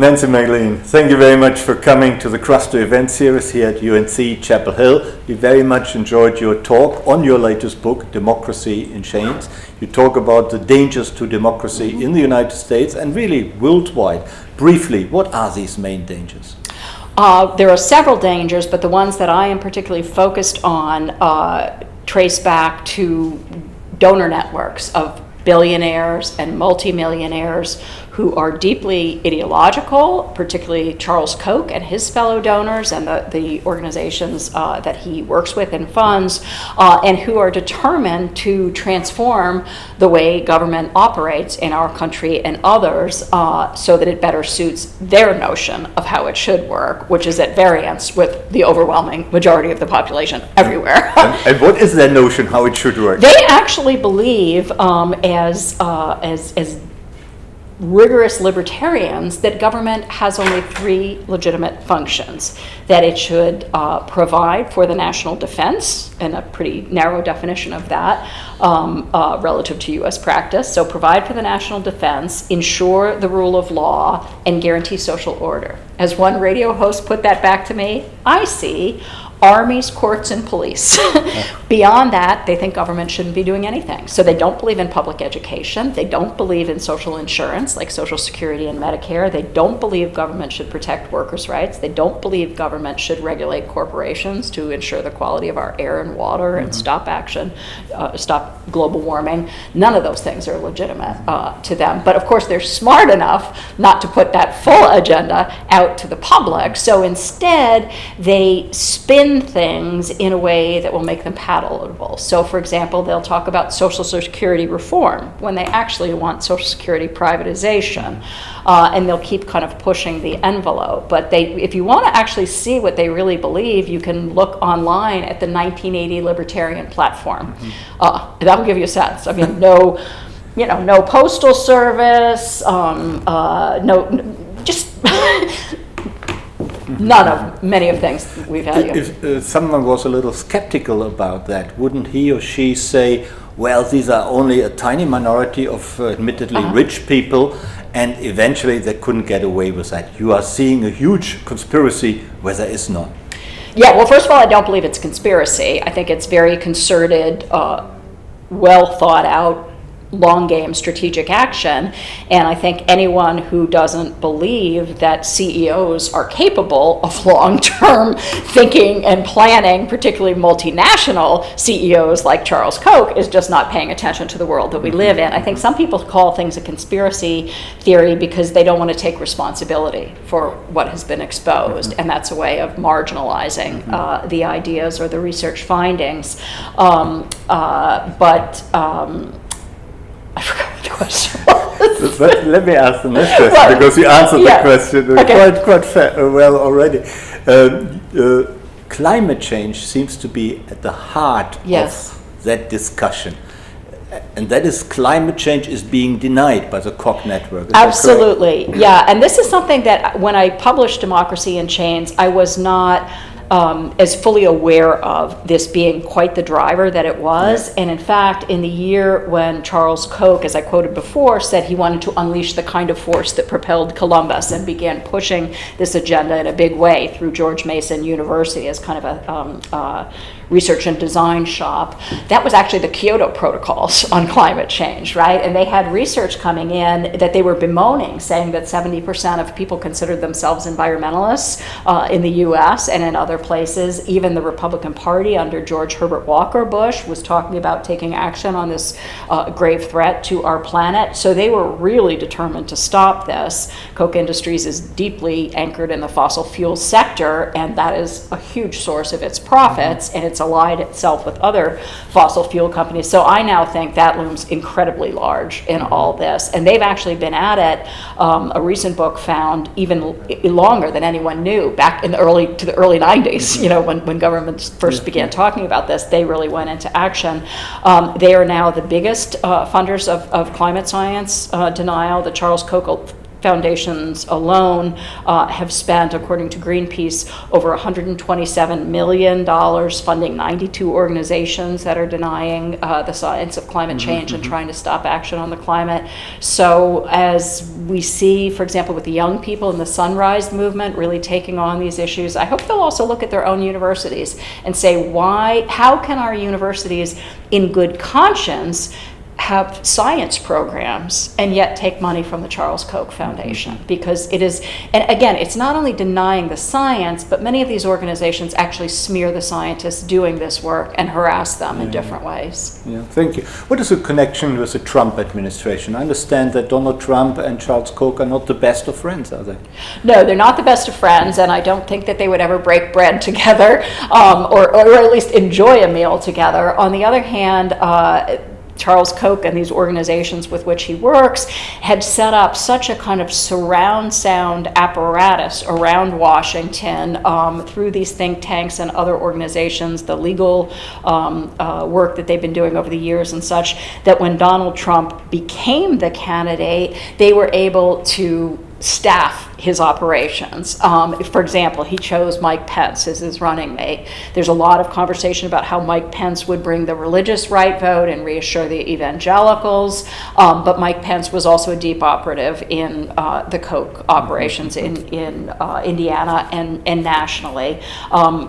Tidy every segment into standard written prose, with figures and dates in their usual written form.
Nancy MacLean, thank you very much for coming to the Cross to Event series here at UNC Chapel Hill. We very much enjoyed your talk on your latest book, Democracy in Chains. You talk about the dangers to democracy in the United States and really worldwide. Briefly, what are these main dangers? There are several dangers, but the ones that I am particularly focused on trace back to donor networks of billionaires and multimillionaires who are deeply ideological, particularly Charles Koch and his fellow donors and the organizations that he works with and funds, and who are determined to transform the way government operates in our country and others so that it better suits their notion of how it should work, which is at variance with the overwhelming majority of the population everywhere. And what is their notion how it should work? They actually believe, as rigorous libertarians, that government has only three legitimate functions: that it should provide for the national defense, and a pretty narrow definition of that relative to U.S. practice. So provide for the national defense, ensure the rule of law, and guarantee social order. As one radio host put that back to me, I see armies, courts, and police. Beyond that, they think government shouldn't be doing anything. So they don't believe in public education. They don't believe in social insurance like Social Security and Medicare. They don't believe government should protect workers' rights. They don't believe government should regulate corporations to ensure the quality of our air and water and stop global warming. None of those things are legitimate to them. But of course, they're smart enough not to put that full agenda out to the public. So instead, they spin things in a way that will make them palatable. So for example, they'll talk about Social Security reform when they actually want Social Security privatization. And they'll keep kind of pushing the envelope. But if you want to actually see what they really believe, you can look online at the 1980 Libertarian Platform. That'll give you a sense. I mean, no postal service, just none of many of things we've had here. If someone was a little skeptical about that, wouldn't he or she say, well, these are only a tiny minority of admittedly rich people, and eventually they couldn't get away with that? You are seeing a huge conspiracy where there is none. Yeah, well, first of all, I don't believe it's conspiracy. I think it's very concerted, well thought out, long game strategic action. And I think anyone who doesn't believe that CEOs are capable of long-term thinking and planning, particularly multinational CEOs like Charles Koch, is just not paying attention to the world that we live in. I think some people call things a conspiracy theory because they don't want to take responsibility for what has been exposed, and that's a way of marginalizing the ideas or the research findings. I forgot what the question was. But let me ask the next question, because you answered the question quite well already. Climate change seems to be at the heart of that discussion. And that is, climate change is being denied by the Koch network. Absolutely, yeah. And this is something that when I published Democracy in Chains, I was not as fully aware of this being quite the driver that it was. And in fact, in the year when Charles Koch, as I quoted before, said he wanted to unleash the kind of force that propelled Columbus and began pushing this agenda in a big way through George Mason University as kind of a research and design shop, that was actually the Kyoto Protocols on climate change, right? And they had research coming in that they were bemoaning, saying that 70% of people considered themselves environmentalists in the US and in other places. Even the Republican Party under George Herbert Walker Bush was talking about taking action on this grave threat to our planet. So they were really determined to stop this. Koch Industries is deeply anchored in the fossil fuel sector, and that is a huge source of its profits, and it's allied itself with other fossil fuel companies. So I now think that looms incredibly large in all this. And they've actually been at it. A recent book found even longer than anyone knew back in the early 90s, when governments first began talking about this, they really went into action. They are now the biggest funders of climate science denial. The Charles Koch foundations alone have spent, according to Greenpeace, over $127 million funding 92 organizations that are denying the science of climate change and trying to stop action on the climate. So as we see, for example, with the young people in the Sunrise Movement really taking on these issues, I hope they'll also look at their own universities and say, how can our universities in good conscience have science programs and yet take money from the Charles Koch Foundation? Because it is, and again, it's not only denying the science, but many of these organizations actually smear the scientists doing this work and harass them in different ways. Yeah, thank you. What is the connection with the Trump administration? I understand that Donald Trump and Charles Koch are not the best of friends, are they? No, they're not the best of friends, and I don't think that they would ever break bread together or at least enjoy a meal together. On the other hand, Charles Koch and these organizations with which he works had set up such a kind of surround sound apparatus around Washington through these think tanks and other organizations, the legal work that they've been doing over the years and such, that when Donald Trump became the candidate, they were able to staff his operations. For example, he chose Mike Pence as his running mate. There's a lot of conversation about how Mike Pence would bring the religious right vote and reassure the evangelicals, but Mike Pence was also a deep operative in the Koch operations in Indiana and nationally.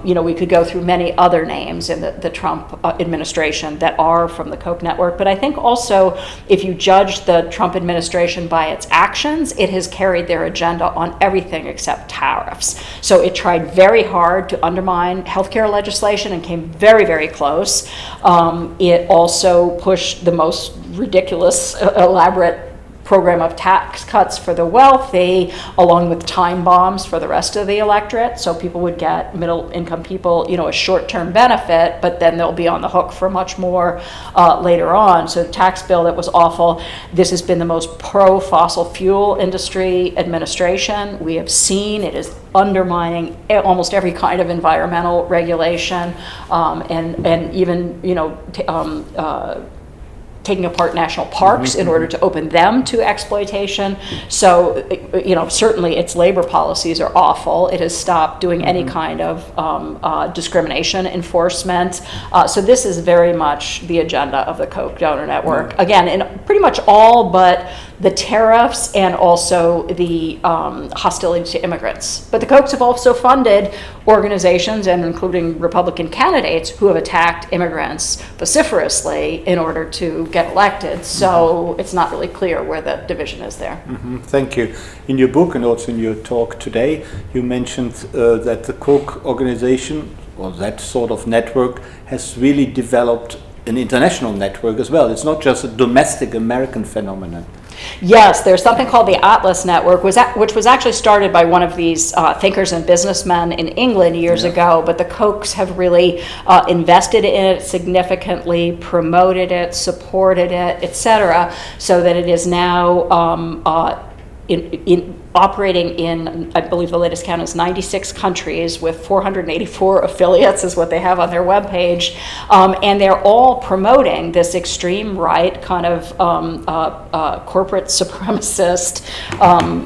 We could go through many other names in the Trump administration that are from the Koch network, but I think also if you judge the Trump administration by its actions, it has carried their agenda on everything except tariffs. So it tried very hard to undermine healthcare legislation and came very, very close. It also pushed the most ridiculous, elaborate program of tax cuts for the wealthy, along with time bombs for the rest of the electorate. So people would get, middle income people, a short-term benefit, but then they'll be on the hook for much more later on. So the tax bill that was awful. This has been the most pro-fossil fuel industry administration we have seen. It is undermining almost every kind of environmental regulation, and even, taking apart national parks in order to open them to exploitation. So, certainly its labor policies are awful. It has stopped doing any kind of discrimination enforcement. So this is very much the agenda of the Koch donor network. Again, in pretty much all but the tariffs and also the hostility to immigrants. But the Kochs have also funded organizations, and including Republican candidates, who have attacked immigrants vociferously in order to get elected. So it's not really clear where the division is there. Thank you. In your book and also in your talk today, you mentioned that the Koch organization, or that sort of network, has really developed an international network as well. It's not just a domestic American phenomenon. Yes, there's something called the Atlas Network, which was actually started by one of these thinkers and businessmen in England years ago, but the Kochs have really invested in it significantly, promoted it, supported it, etc., so that it is now operating in, I believe the latest count is 96 countries with 484 affiliates is what they have on their webpage. And they're all promoting this extreme right kind of corporate supremacist,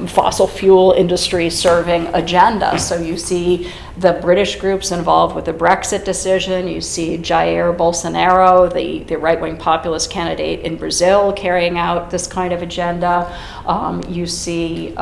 fossil fuel industry serving agenda. So you see the British groups involved with the Brexit decision. You see Jair Bolsonaro, the right-wing populist candidate in Brazil, carrying out this kind of agenda. You see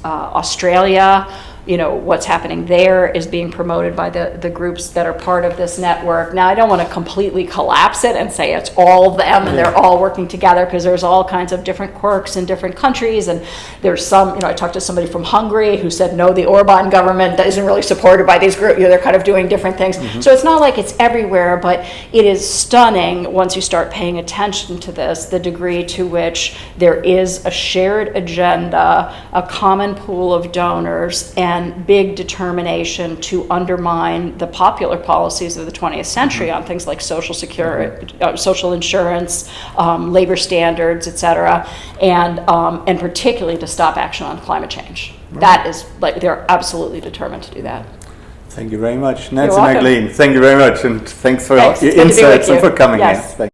Australia, what's happening there is being promoted by the groups that are part of this network. Now, I don't want to completely collapse it and say it's all them and they're all working together, because there's all kinds of different quirks in different countries. And there's some, I talked to somebody from Hungary who said, no, the Orban government isn't really supported by these groups. They're kind of doing different things. So it's not like it's everywhere, but it is stunning once you start paying attention to this, the degree to which there is a shared agenda, a common pool of donors, and big determination to undermine the popular policies of the 20th century on things like social security, social insurance, labor standards, etc., and particularly to stop action on climate change. That is, they're absolutely determined to do that. Thank you very much. Nancy MacLean, thank you very much, and thanks for your Good to be with insights and you. for coming Yes. here.